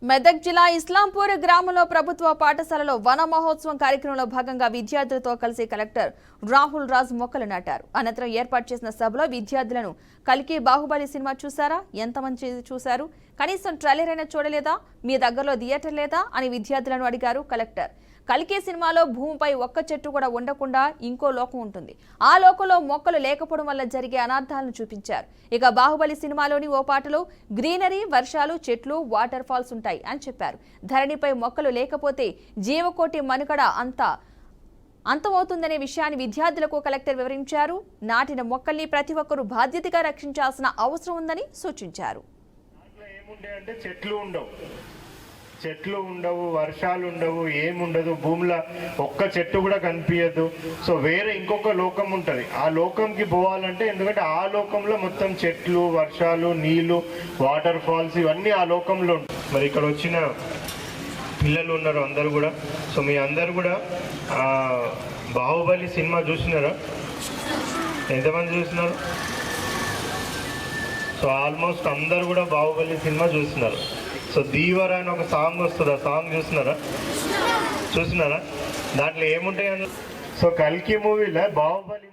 మెదక్ జిల్లా ఇస్లాంపూర్ గ్రామంలో ప్రభుత్వ పాఠశాలలో వన మహోత్సవం కార్యక్రమంలో భాగంగా విద్యార్థులతో కలిసి కలెక్టర్ రాహుల్ రాజ్ మొక్కలు నాటారు. అనంతరం ఏర్పాటు చేసిన సభలో విద్యార్థులను కల్కి బాహుబలి సినిమా చూసారా, ఎంతమంది చూశారు, కనీసం ట్రైలర్ అయినా చూడలేదా, మీ దగ్గరలో థియేటర్ లేదా అని విద్యార్థులను అడిగారు కలెక్టర్. కల్కి సినిమాలో భూమిపై ఒక్క చెట్టు కూడా ఉండకుండా ఇంకో లోకం ఉంటుంది. ఆ లోకంలో మొక్కలు లేకపోవడం వల్ల జరిగే అనార్థాలను చూపించారు. ఇక బాహుబలి సినిమాలోని ఓ పాటలో గ్రీనరీ, వర్షాలు, చెట్లు, వాటర్ ఫాల్స్ ఉంటాయి అని చెప్పారు. ధరణిపై మొక్కలు లేకపోతే జీవకోటి మనుగడ అంతమవుతుందనే విషయాన్ని విద్యార్థులకు కలెక్టర్ వివరించారు. నాటిన మొక్కల్ని ప్రతి ఒక్కరూ బాధ్యతగా రక్షించాల్సిన అవసరం ఉందని సూచించారు. చెట్లు ఉండవు, వర్షాలు ఉండవు, ఏముండదు, భూమిలో ఒక్క చెట్టు కూడా కనిపించదు. సో వేరే ఇంకొక లోకం ఉంటుంది. ఆ లోకంకి పోవాలంటే, ఎందుకంటే ఆ లోకంలో మొత్తం చెట్లు, వర్షాలు, నీళ్లు, వాటర్ ఫాల్స్ ఇవన్నీ ఆ లోకంలో ఉంటాయి. మరి ఇక్కడ వచ్చిన పిల్లలు ఉన్నారు అందరు కూడా. సో మీ అందరు కూడా బాహుబలి సినిమా చూసినారా? ఎంతమంది చూసినారు? సో ఆల్మోస్ట్ అందరు కూడా బాహుబలి సినిమా చూస్తున్నారు. సో దీవర అని ఒక సాంగ్ వస్తుంది, ఆ సాంగ్ చూసినారా? దాంట్లో ఏముంటాయి? సో కల్కి మూవీలో బాహుబలి